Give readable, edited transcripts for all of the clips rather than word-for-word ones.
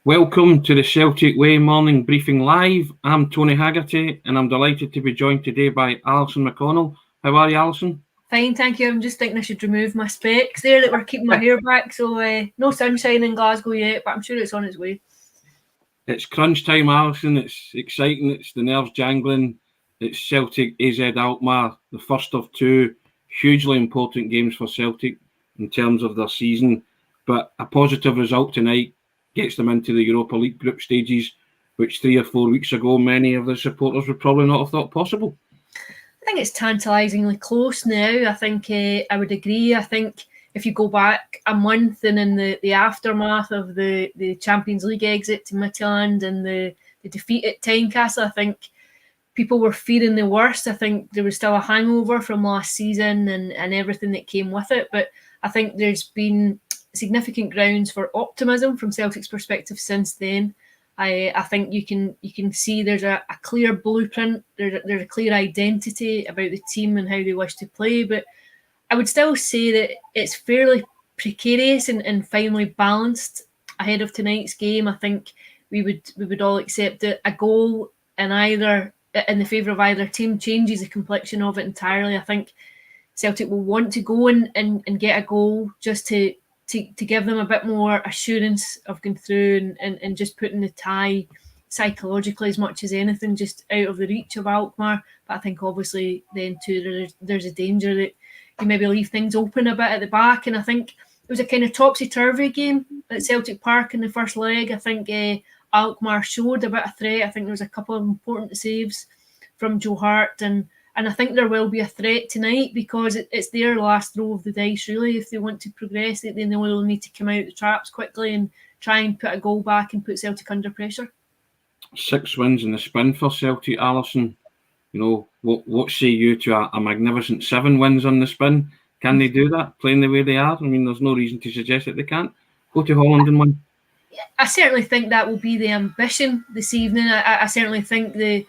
Welcome to the Celtic Way Morning Briefing Live. I'm Tony Haggerty and I'm delighted to be joined today by Alison McConnell. How are you, Alison? Fine, thank you. I'm just thinking I should remove my specs there that we're keeping my hair back. So no sunshine in Glasgow yet, but I'm sure it's on its way. It's crunch time, Alison. It's exciting. It's the nerves jangling. It's Celtic AZ Alkmaar, the first of two hugely important games for Celtic in terms of their season. But a positive result tonight gets them into the Europa League group stages, which 3 or 4 weeks ago many of the supporters would probably not have thought possible. I think it's tantalisingly close now. I think I would agree. I think if you go back a month and in the aftermath of the Champions League exit to Midtjylland and the defeat at Tynecastle, I think people were fearing the worst. I think there was still a hangover from last season and everything that came with it. But I think there's been significant grounds for optimism from Celtic's perspective since then. I think you can see there's a clear blueprint, there's a clear identity about the team and how they wish to play, but I would still say that it's fairly precarious and finely balanced ahead of tonight's game. I think we would all accept that a goal in the favour of either team changes the complexion of it entirely. I think Celtic will want to go and get a goal just to give them a bit more assurance of going through and just putting the tie psychologically as much as anything just out of the reach of Alkmaar. But I think obviously then too there's a danger that you maybe leave things open a bit at the back. And I think it was a kind of topsy-turvy game at Celtic Park in the first leg. I think Alkmaar showed a bit of threat. I think there was a couple of important saves from Joe Hart and I think there will be a threat tonight because it's their last throw of the dice, really. If they want to progress, they will need to come out of the traps quickly and try and put a goal back and put Celtic under pressure. 6 wins in the spin for Celtic, Alison. You know, what say you to a magnificent 7 wins on the spin? Can they do that, playing the way they are? I mean, there's no reason to suggest that they can't. Go to Holland and win. I certainly think that will be the ambition this evening. I certainly think the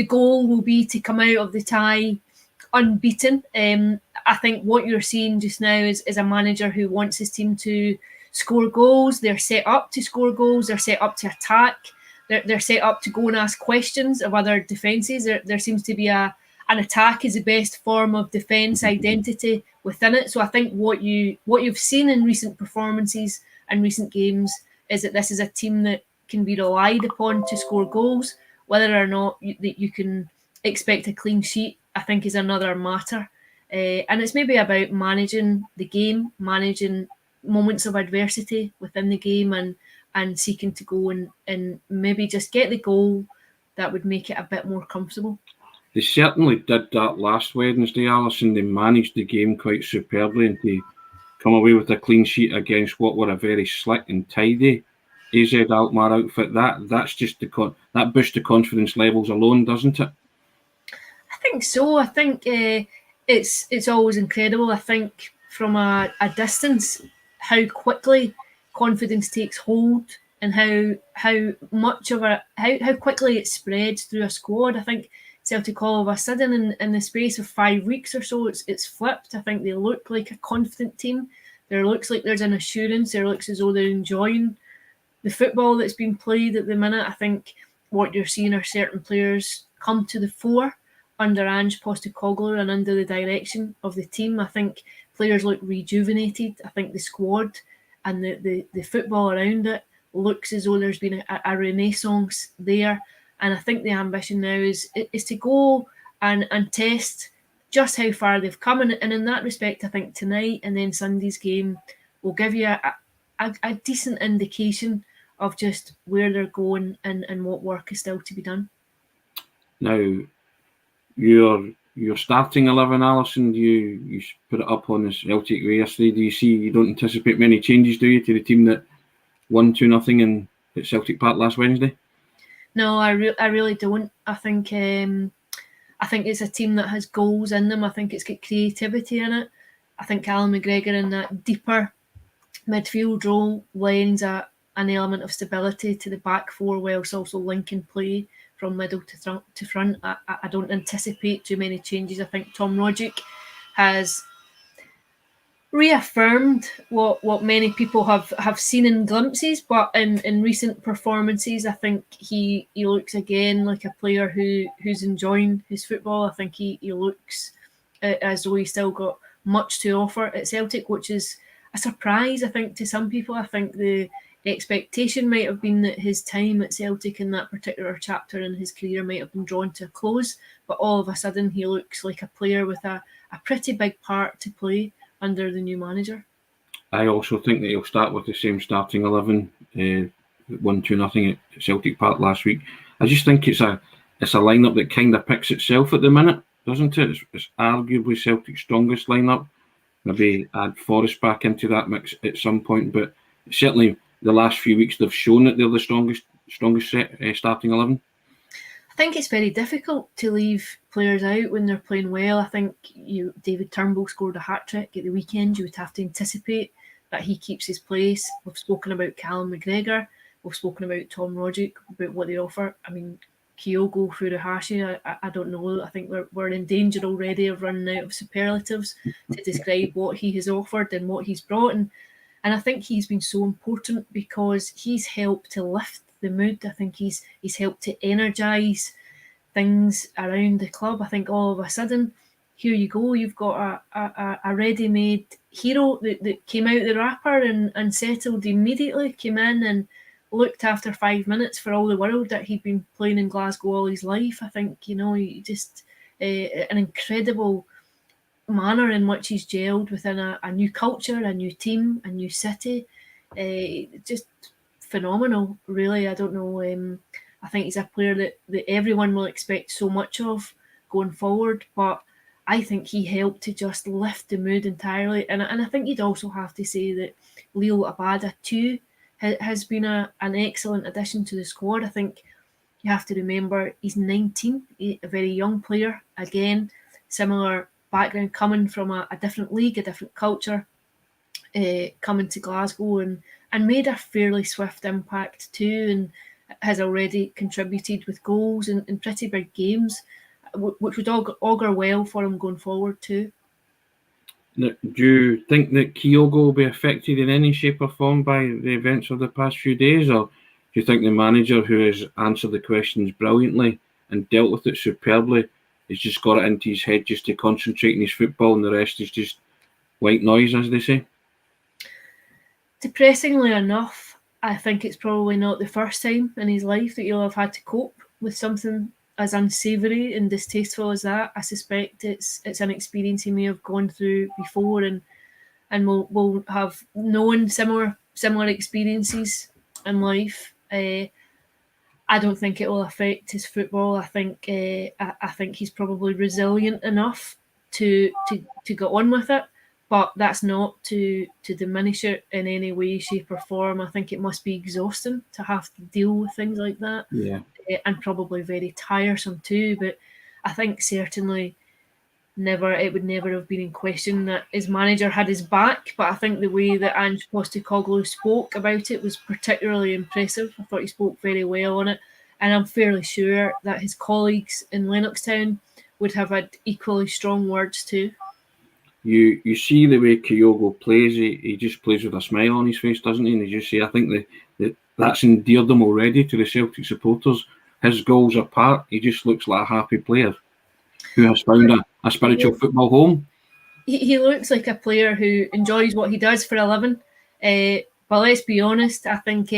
goal will be to come out of the tie unbeaten. I think what you're seeing just now is a manager who wants his team to score goals. They're set up to score goals. They're set up to attack. They're set up to go and ask questions of other defences. There seems to be an attack is the best form of defence identity within it. So I think what you've seen in recent performances and recent games is that this is a team that can be relied upon to score goals. Whether or not you can expect a clean sheet, I think, is another matter. And it's maybe about managing the game, managing moments of adversity within the game and seeking to go and maybe just get the goal that would make it a bit more comfortable. They certainly did that last Wednesday, Alison. They managed the game quite superbly and to come away with a clean sheet against what were a very slick and tidy AZ Alkmaar outfit. That's just that boosts the confidence levels alone, doesn't it? I think so. I think it's always incredible. I think from a distance how quickly confidence takes hold and how much of how quickly it spreads through a squad. I think Celtic all of a sudden in the space of 5 weeks or so it's flipped. I think they look like a confident team. There looks like there's an assurance. There looks as though they're enjoying the football that's being played at the minute. I think what you're seeing are certain players come to the fore under Ange Postecoglou and under the direction of the team. I think players look rejuvenated. I think the squad and the football around it looks as though there's been a renaissance there. And I think the ambition now is to go and test just how far they've come. And in that respect, I think tonight and then Sunday's game will give you a decent indication of just where they're going and what work is still to be done. Now, your starting 11, Alison, you put it up on the Celtic Way yesterday. Do you don't anticipate many changes, do you, to the team that won 2-0 at Celtic Park last Wednesday? No, I really don't. I think it's a team that has goals in them. I think it's got creativity in it. I think Callum McGregor in that deeper midfield role lends an element of stability to the back four whilst also linking play from middle to front. I don't anticipate too many changes. I think Tom Rogic has reaffirmed what many people have seen in glimpses, but in recent performances, I think he looks again like a player who's enjoying his football. I think he looks as though he's still got much to offer at Celtic, which is a surprise, I think, to some people. I think the expectation might have been that his time at Celtic in that particular chapter in his career might have been drawn to a close, but all of a sudden he looks like a player with a pretty big part to play under the new manager. I also think that he'll start with the same starting 11, 1-2-0 at Celtic Park last week. I just think it's a lineup that kind of picks itself at the minute, doesn't it? It's arguably Celtic's strongest lineup. Maybe add Forrest back into that mix at some point, but certainly the last few weeks they've shown that they're the strongest starting 11. I think it's very difficult to leave players out when they're playing well. I think David Turnbull scored a hat-trick at the weekend. You would have to anticipate that he keeps his place. We've spoken about Callum McGregor. We've spoken about Tom Rogic, about what they offer. I mean, Kyogo Furuhashi, I don't know. I think we're in danger already of running out of superlatives to describe what he has offered and what he's brought. And I think he's been so important because he's helped to lift the mood. I think he's helped to energise things around the club. I think all of a sudden, here you go, you've got a ready-made hero that came out the wrapper and settled immediately, came in and looked after 5 minutes for all the world that he'd been playing in Glasgow all his life. I think, he just an incredible manner in which he's gelled within a new culture, a new team, a new city. Just phenomenal, really. I don't know. I think he's a player that everyone will expect so much of going forward, but I think he helped to just lift the mood entirely. And I think you'd also have to say that Leo Abada too has been an excellent addition to the squad. I think you have to remember he's 19, a very young player. Again, similar background, coming from a different league, a different culture, coming to Glasgow and made a fairly swift impact too, and has already contributed with goals in pretty big games, which would augur well for him going forward too. Do you think that Kyogo will be affected in any shape or form by the events of the past few days, or do you think the manager, who has answered the questions brilliantly and dealt with it superbly, has just got it into his head just to concentrate on his football and the rest is just white noise, as they say? Depressingly enough, I think it's probably not the first time in his life that he'll have had to cope with something as unsavoury and distasteful as that. I suspect it's an experience he may have gone through before, and will have known similar experiences in life. I don't think it will affect his football. I think he's probably resilient enough to get on with it. But that's not to diminish it in any way, shape, or form. I think it must be exhausting to have to deal with things like that. Yeah. And probably very tiresome too. But I think certainly it would never have been in question that his manager had his back. But I think the way that Ange Postecoglou spoke about it was particularly impressive. I thought he spoke very well on it. And I'm fairly sure that his colleagues in Lennoxtown would have had equally strong words too. You see the way Kyogo plays, he just plays with a smile on his face, doesn't he? And as you say, I think that's endeared him already to the Celtic supporters. His goals apart, he just looks like a happy player who has found a spiritual football home. He looks like a player who enjoys what he does for a living. But let's be honest, I think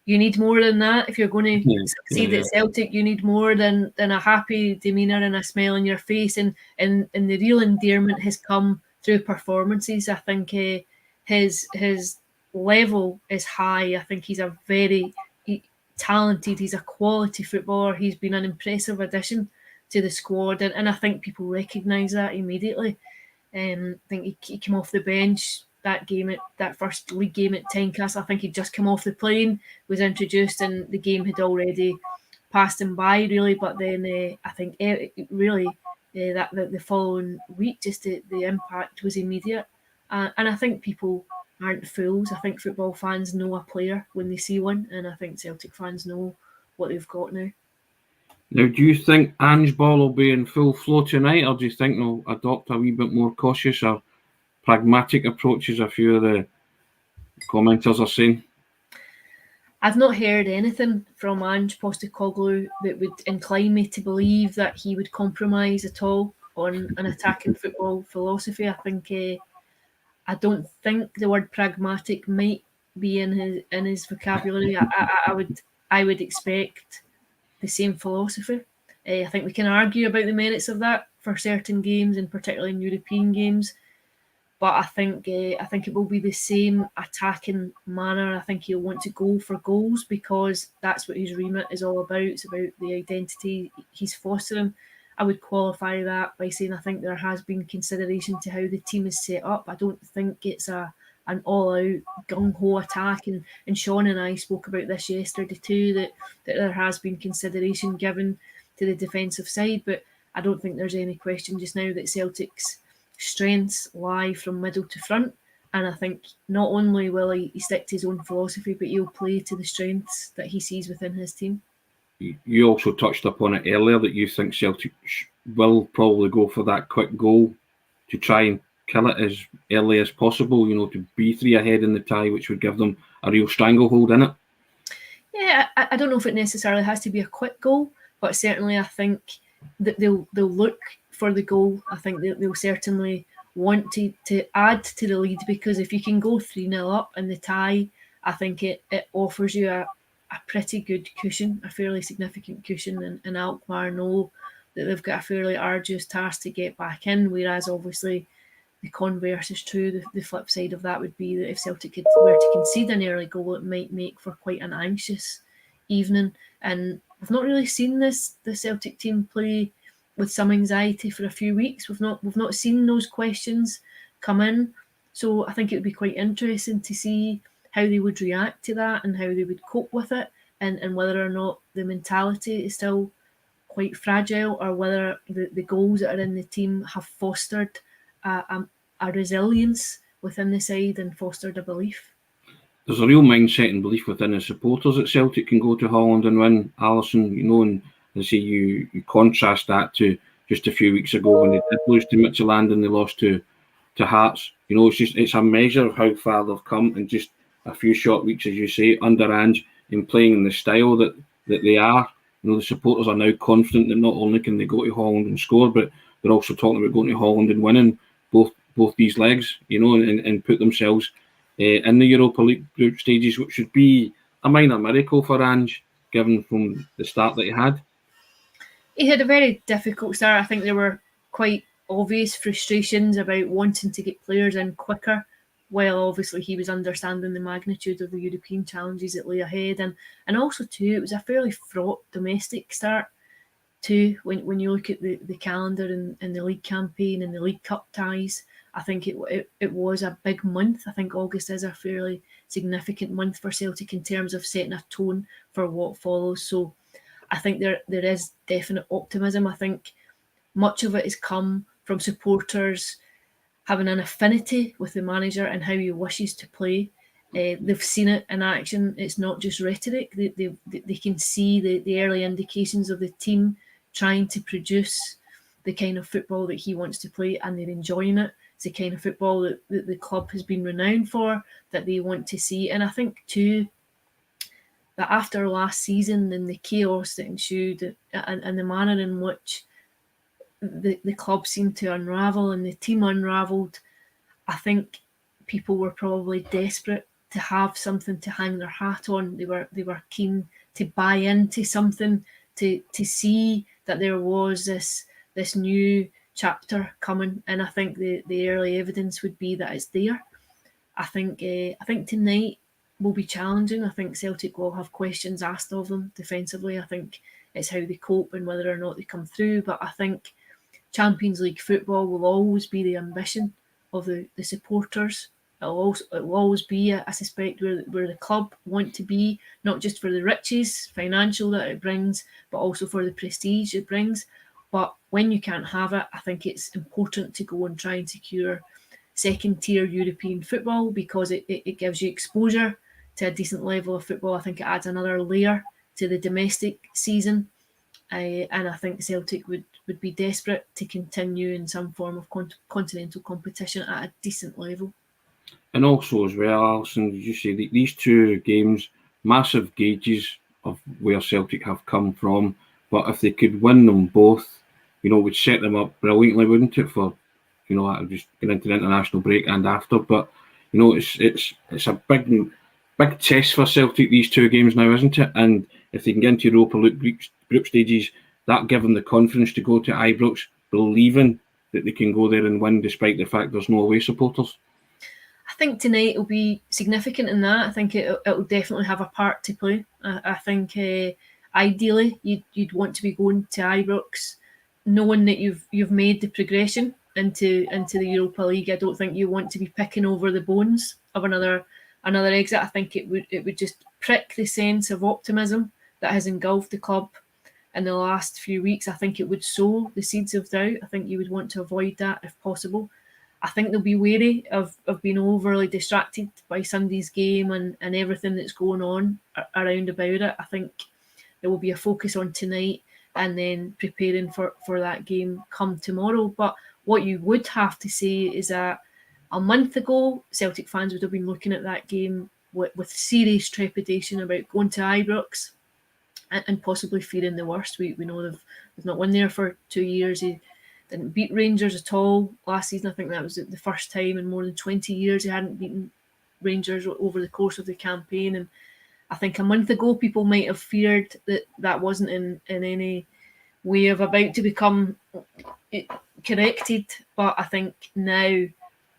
you need more than that. If you're going to succeed at Celtic, you need more than a happy demeanour and a smile on your face. And the real endearment has come through performances. I think his level is high. I think he's a very talented, he's a quality footballer. He's been an impressive addition to the squad. And I think people recognise that immediately. I think he came off the bench that first league game at Tynecastle. I think he'd just come off the plane, was introduced, and the game had already passed him by, really. But then I think really that the following week, just the impact was immediate. And I think people aren't fools. I think football fans know a player when they see one, and I think Celtic fans know what they've got now. Now, do you think Ange Ball will be in full flow tonight, or do you think they'll adopt a wee bit more cautious or pragmatic approach, as a few of the commenters are saying? I've not heard anything from Ange Postecoglou that would incline me to believe that he would compromise at all on an attacking football philosophy. I don't think the word pragmatic might be in his vocabulary. I would expect the same philosophy. I think we can argue about the merits of that for certain games, and particularly in European games. But I think it will be the same attacking manner. I think he'll want to go for goals because that's what his remit is all about. It's about the identity he's fostering. I would qualify that by saying I think there has been consideration to how the team is set up. I don't think it's an all-out gung-ho attack. And Sean and I spoke about this yesterday too, that there has been consideration given to the defensive side. But I don't think there's any question just now that Celtic's strengths lie from middle to front. And I think not only will he stick to his own philosophy, but he'll play to the strengths that he sees within his team. You also touched upon it earlier that you think Celtic will probably go for that quick goal to try and kill it as early as possible, to be 3 ahead in the tie, which would give them a real stranglehold in it. Yeah, I don't know if it necessarily has to be a quick goal, but certainly I think that they'll look for the goal. I think they'll certainly want to add to the lead, because if you can go 3-0 up in the tie, I think it offers you a pretty good cushion, a fairly significant cushion, and Alkmaar know that they've got a fairly arduous task to get back in, whereas obviously the converse is true. The flip side of that would be that if Celtic were to concede an early goal, it might make for quite an anxious evening. And we've not really seen the Celtic team play with some anxiety for a few weeks. We've not seen those questions come in. So I think it would be quite interesting to see how they would react to that and how they would cope with it, and whether or not the mentality is still quite fragile, or whether the goals that are in the team have fostered a resilience within the side and fostered a belief. There's a real mindset and belief within the supporters that Celtic can go to Holland and win, Alison, and I say you contrast that to just a few weeks ago when they did lose to Midtjylland and they lost to Hearts. It's a measure of how far they've come in just a few short weeks, as you say, under Ange, in playing in the style that they are. The supporters are now confident that not only can they go to Holland and score, but they're also talking about going to Holland and winning both these legs, and put themselves in the Europa League group stages, which should be a minor miracle for Ange, given from the start that he had. He had a very difficult start. I think there were quite obvious frustrations about wanting to get players in quicker, while obviously he was understanding the magnitude of the European challenges that lay ahead. And also too, it was a fairly fraught domestic start too, when you look at the calendar and the league campaign and the League Cup ties. I think it was a big month. I think August is a fairly significant month for Celtic in terms of setting a tone for what follows. So I think there is definite optimism. I think much of it has come from supporters having an affinity with the manager and how he wishes to play. They've seen it in action. It's not just rhetoric. They can see the early indications of the team trying to produce the kind of football that he wants to play, and they're enjoying it. It's the kind of football that the club has been renowned for, that they want to see. And I think too that after last season and the chaos that ensued, and the manner in which the club seemed to unravel and the team unravelled, I think people were probably desperate to have something to hang their hat on. They were keen to buy into something, to see that there was this new chapter coming, and I think the early evidence would be that it's there. I think tonight will be challenging. I think Celtic will have questions asked of them defensively. I think it's how they cope and whether or not they come through. But I think Champions League football will always be the ambition of the supporters. It will always be, I suspect, where the club want to be, not just for the riches, financial that it brings, but also for the prestige it brings. But when you can't have it, I think it's important to go and try and secure second-tier European football, because it gives you exposure to a decent level of football. I think it adds another layer to the domestic season. And I think Celtic would be desperate to continue in some form of continental competition at a decent level. And also as well, Alison, as you say, these two games, massive gauges of where Celtic have come from. But if they could win them both, would set them up brilliantly, wouldn't it? For just get into the international break and after. But it's a big test for Celtic, these two games now, isn't it? And if they can get into Europa League group stages, that give them the confidence to go to Ibrox, believing that they can go there and win, despite the fact there's no away supporters. I think tonight will be significant in that. I think it'll definitely have a part to play. I think ideally you'd want to be going to Ibrox knowing that you've made the progression into the Europa League. I don't think you want to be picking over the bones of another exit. I think it would just prick the sense of optimism that has engulfed the club in the last few weeks. I think it would sow the seeds of doubt. I think you would want to avoid that if possible. I think they'll be wary of being overly distracted by Sunday's game and everything that's going on around about it. I think there will be a focus on tonight and then preparing for that game come tomorrow. But what you would have to say is that a month ago, Celtic fans would have been looking at that game with serious trepidation about going to Ibrox and possibly fearing the worst. We know they've not won there for 2 years. He didn't beat Rangers at all last season. I think that was the first time in more than 20 years he hadn't beaten Rangers over the course of the campaign. And I think a month ago people might have feared that wasn't in any way of about to become corrected. But I think now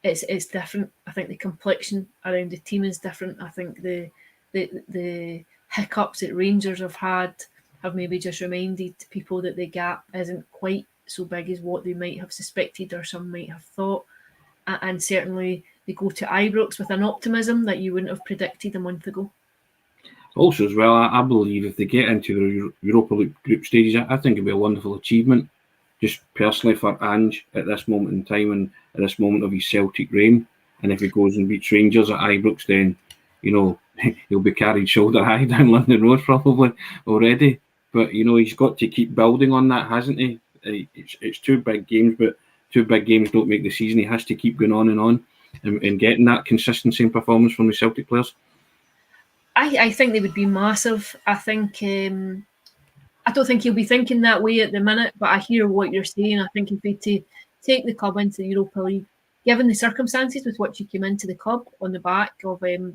it's different. I think the complexion around the team is different. I think the hiccups that Rangers have had have maybe just reminded people that the gap isn't quite so big as what they might have suspected or some might have thought. And certainly they go to Ibrox with an optimism that you wouldn't have predicted a month ago. Also as well, I believe if they get into the Europa League group stages, I think it'd be a wonderful achievement, just personally for Ange at this moment in time and at this moment of his Celtic reign. And if he goes and beats Rangers at Ibrox, then, he'll be carried shoulder high down London Road probably already. But, he's got to keep building on that, hasn't he? It's two big games, but two big games don't make the season. He has to keep going on and getting that consistency and performance from the Celtic players. I think they would be massive. I think I don't think he'll be thinking that way at the minute, but I hear what you're saying. I think if he to take the club into the Europa League, given the circumstances with which he came into the club on the back of a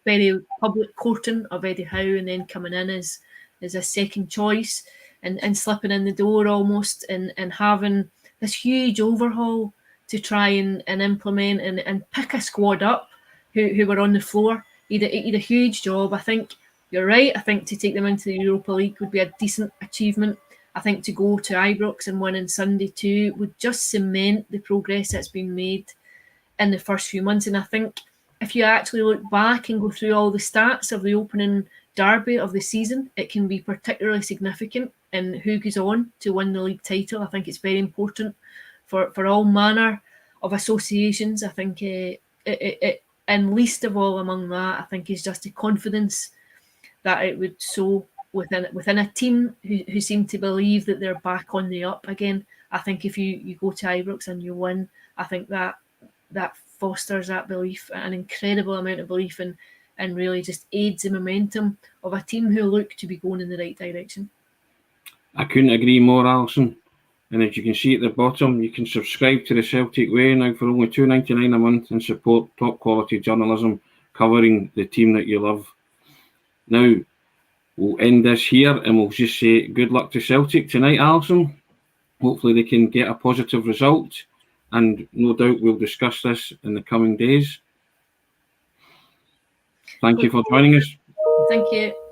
very public courting of Eddie Howe and then coming in as a second choice and slipping in the door almost and having this huge overhaul to try and implement and pick a squad up who were on the floor. He did a huge job. I think you're right. I think to take them into the Europa League would be a decent achievement. I think to go to Ibrox and win on Sunday too would just cement the progress that's been made in the first few months. And I think if you actually look back and go through all the stats of the opening derby of the season, it can be particularly significant in who goes on to win the league title. I think it's very important for all manner of associations. I think and least of all among that, I think is just the confidence that it would sow within a team who seem to believe that they're back on the up again. I think if you go to Ibrox and you win, I think that fosters that belief, an incredible amount of belief, and really just aids the momentum of a team who look to be going in the right direction. I couldn't agree more, Alison. And as you can see at the bottom, you can subscribe to the Celtic Way now for only $2.99 a month and support top quality journalism covering the team that you love. Now, we'll end this here and we'll just say good luck to Celtic tonight, Alison. Hopefully they can get a positive result, and no doubt we'll discuss this in the coming days. Thank you for joining us. Thank you.